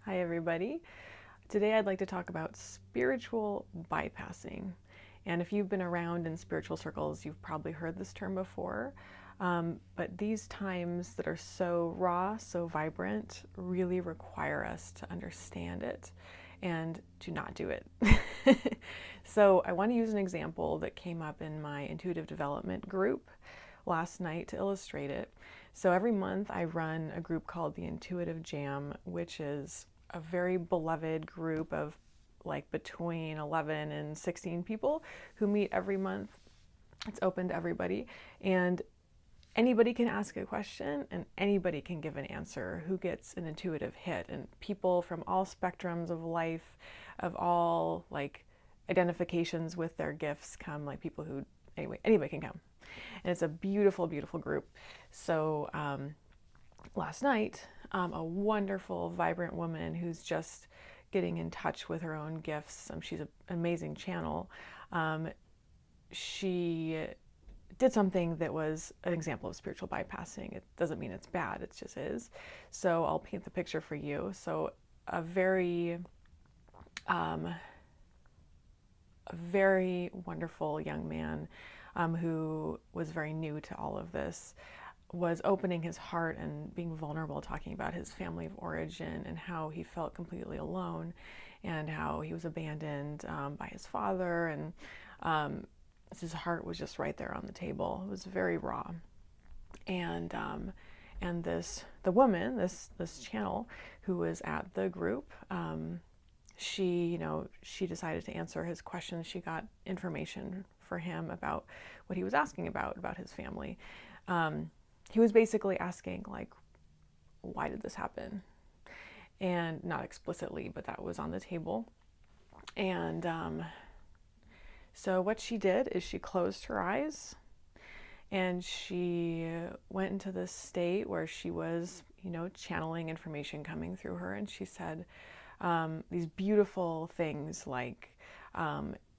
Hi, everybody. Today I'd like to talk about spiritual bypassing. And if you've been around in spiritual circles, you've probably heard this term before. But these times that are so raw, so vibrant, really require us to understand it and to not do it. So I want to use an example that came up in my intuitive development group last night to illustrate it. So every month I run a group called the Intuitive Jam, which is a very beloved group of like between 11 and 16 people who meet every month. It's open to everybody, and anybody can ask a question and anybody can give an answer who gets an intuitive hit. And people from all spectrums of life, of all like identifications with their gifts come, like people who, anyway, anybody can come. And it's a beautiful, beautiful group. So last night, a wonderful, vibrant woman who's just getting in touch with her own gifts. She's an amazing channel. She did something that was an example of spiritual bypassing. It doesn't mean it's bad, it just is. So I'll paint the picture for you. So a very wonderful young man who was very new to all of this was opening his heart and being vulnerable, talking about his family of origin and how he felt completely alone and how he was abandoned by his father. And his heart was just right there on the table. It was very raw. And the woman, this channel who was at the group, she decided to answer his questions. She got information for him about what he was asking about his family. He was basically asking, like, why did this happen? And not explicitly, but that was on the table. And so what she did is she closed her eyes and she went into this state where she was, channeling information coming through her. And she said these beautiful things like,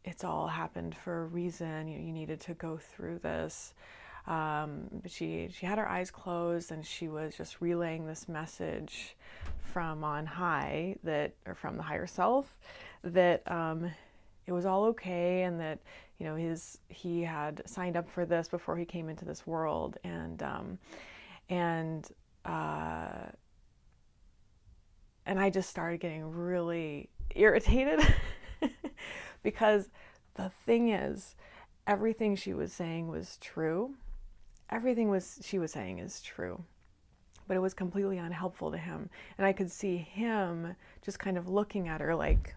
it's all happened for a reason. You needed to go through this. But she had her eyes closed and she was just relaying this message from on high, or from the higher self, that it was all okay, and that he had signed up for this before he came into this world. And I just started getting really irritated because the thing is, everything she was saying was true. Everything she was saying is true, but it was completely unhelpful to him. And I could see him just kind of looking at her like,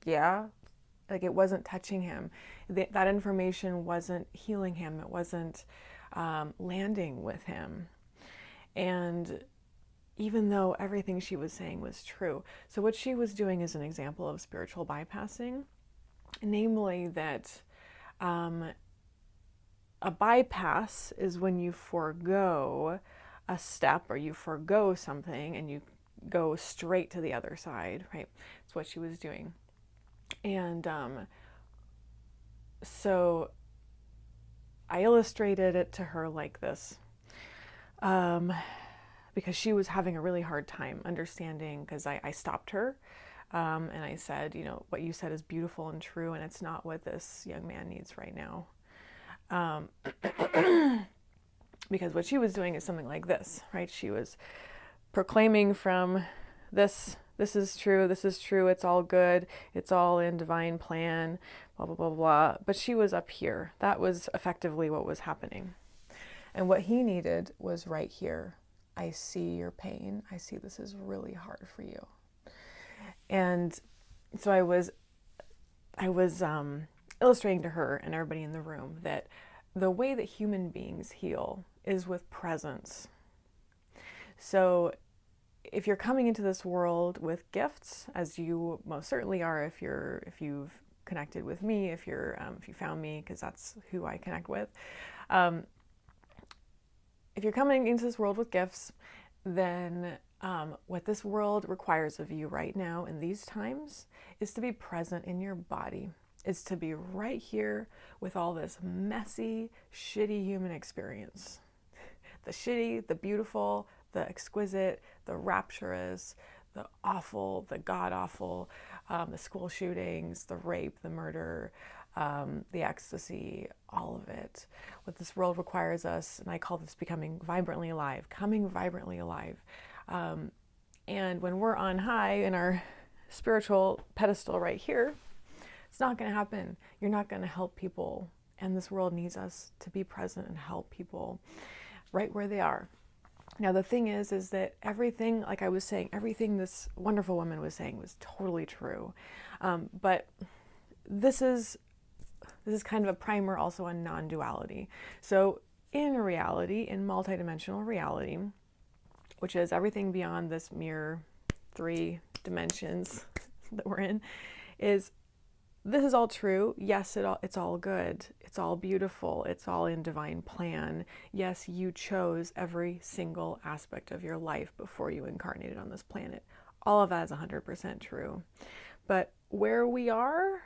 yeah, like it wasn't touching him. That information wasn't healing him. It wasn't landing with him. And even though everything she was saying was true. So what she was doing is an example of spiritual bypassing, namely that a bypass is when you forego a step or you forego something and you go straight to the other side, right? That's what she was doing. And so I illustrated it to her like this, because she was having a really hard time understanding, because I stopped her and I said, what you said is beautiful and true, and it's not what this young man needs right now. Because what she was doing is something like this, right? She was proclaiming from this is true, it's all good, it's all in divine plan, blah, blah, blah, blah. But she was up here. That was effectively what was happening. And what he needed was right here. I see your pain. I see this is really hard for you. And so I was illustrating to her and everybody in the room that the way that human beings heal is with presence. So if you're coming into this world with gifts, as you most certainly are if you've connected with me, if you found me, because that's who I connect with. If you're coming into this world with gifts, then what this world requires of you right now in these times is to be present in your body. Is to be right here with all this messy, shitty human experience. The shitty, the beautiful, the exquisite, the rapturous, the awful, the god-awful, the school shootings, the rape, the murder, the ecstasy, all of it. What this world requires us, and I call this becoming vibrantly alive, coming vibrantly alive. And when we're on high in our spiritual pedestal right here, it's not going to happen. You're not going to help people. And this world needs us to be present and help people right where they are. Now, the thing is that everything, like I was saying, everything this wonderful woman was saying was totally true. But this is kind of a primer also on non-duality. So in reality, in multidimensional reality, which is everything beyond this mere 3 dimensions that we're in, this is all true. Yes, it's all good. It's all beautiful. It's all in divine plan. Yes, you chose every single aspect of your life before you incarnated on this planet. All of that is 100% true. But where we are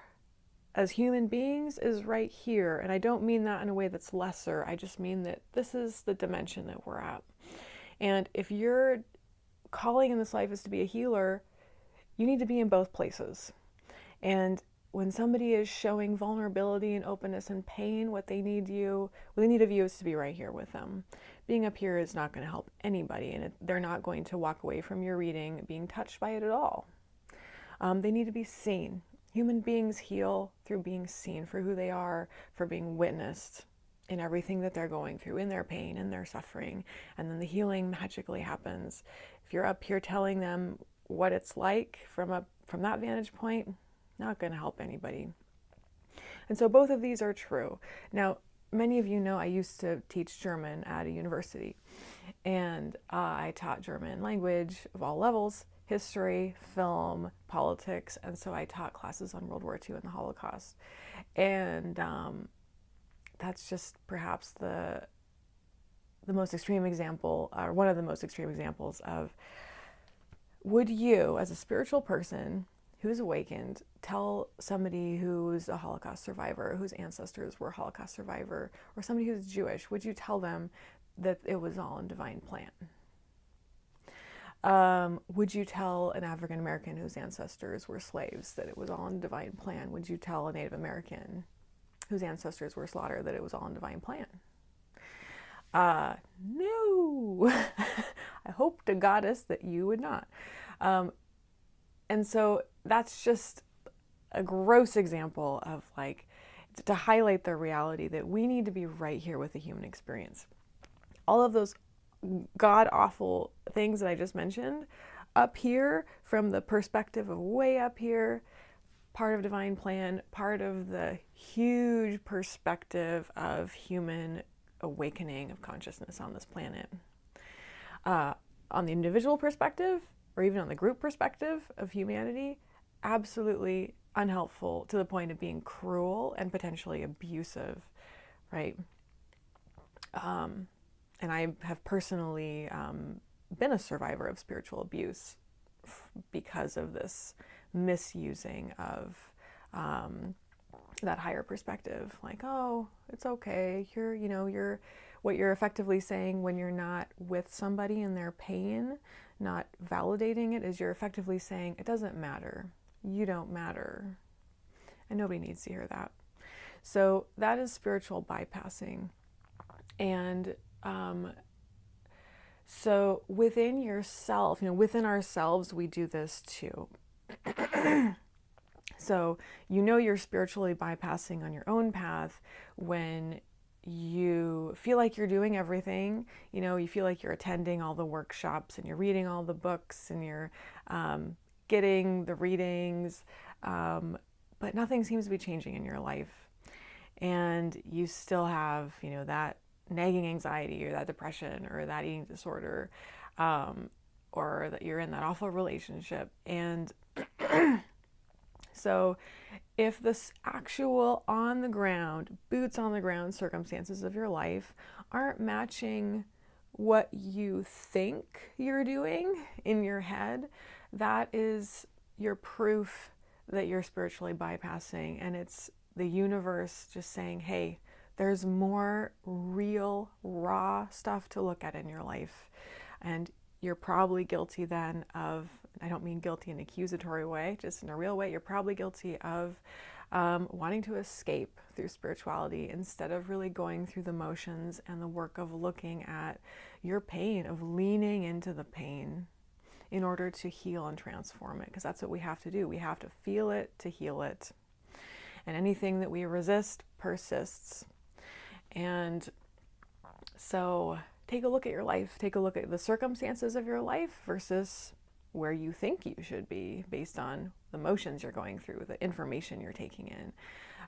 as human beings is right here. And I don't mean that in a way that's lesser. I just mean that this is the dimension that we're at. And if your calling in this life is to be a healer, you need to be in both places. And when somebody is showing vulnerability and openness and pain, what they need of you is to be right here with them. Being up here is not going to help anybody, and they're not going to walk away from your reading being touched by it at all. They need to be seen. Human beings heal through being seen for who they are, for being witnessed in everything that they're going through, in their pain, in their suffering, and then the healing magically happens. If you're up here telling them what it's like from that vantage point, not going to help anybody. And so both of these are true. Now, many of you know I used to teach German at a university, and I taught German language of all levels, history, film, politics, and so I taught classes on World War II and the Holocaust. And that's just perhaps the most extreme example, or one of the most extreme examples of, would you, as a spiritual person who's awakened, tell somebody who's a Holocaust survivor, whose ancestors were Holocaust survivor, or somebody who's Jewish, would you tell them that it was all in divine plan? Would you tell an African American whose ancestors were slaves that it was all in divine plan? Would you tell a Native American whose ancestors were slaughtered that it was all in divine plan? No. I hope to Goddess that you would not. And so that's just a gross example of, like, to highlight the reality that we need to be right here with the human experience. All of those god-awful things that I just mentioned, up here, from the perspective of way up here, part of divine plan, part of the huge perspective of human awakening of consciousness on this planet. On the individual perspective, or even on the group perspective of humanity, absolutely unhelpful to the point of being cruel and potentially abusive, right? And I have personally been a survivor of spiritual abuse because of this misusing of that higher perspective. Like, oh, it's okay. You're what you're effectively saying when you're not with somebody in their pain, not validating it, is you're effectively saying, it doesn't matter. You don't matter. And nobody needs to hear that. So that is spiritual bypassing. And so within yourself, within ourselves, we do this too. So you're spiritually bypassing on your own path when you feel like you're doing everything. You feel like you're attending all the workshops and you're reading all the books and you're getting the readings, but nothing seems to be changing in your life. And you still have, that nagging anxiety or that depression or that eating disorder, or that you're in that awful relationship. And so if the actual on the ground, boots on the ground circumstances of your life aren't matching what you think you're doing in your head, that is your proof that you're spiritually bypassing. And it's the universe just saying, hey, there's more real, raw stuff to look at in your life. And you're probably guilty then of, I don't mean guilty in an accusatory way, just in a real way. You're probably guilty of wanting to escape through spirituality instead of really going through the motions and the work of looking at your pain, of leaning into the pain in order to heal and transform it, because that's what we have to do. We have to feel it to heal it. And anything that we resist persists. And so take a look at your life. Take a look at the circumstances of your life versus where you think you should be based on the motions you're going through, the information you're taking in.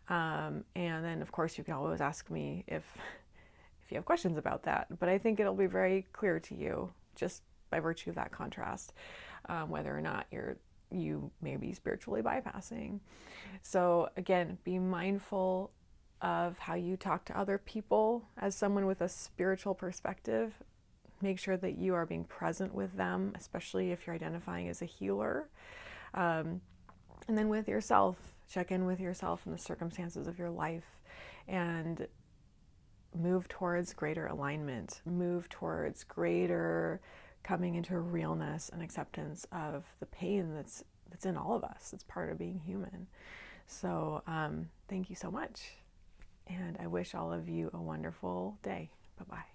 And then, of course, you can always ask me if you have questions about that. But I think it'll be very clear to you just by virtue of that contrast, whether or not you may be spiritually bypassing. So again, be mindful of how you talk to other people as someone with a spiritual perspective. Make sure that you are being present with them, especially if you're identifying as a healer. And then with yourself, check in with yourself and the circumstances of your life and move towards greater alignment, move towards greater coming into realness and acceptance of the pain that's in all of us. It's part of being human. So thank you so much. And I wish all of you a wonderful day. Bye-bye.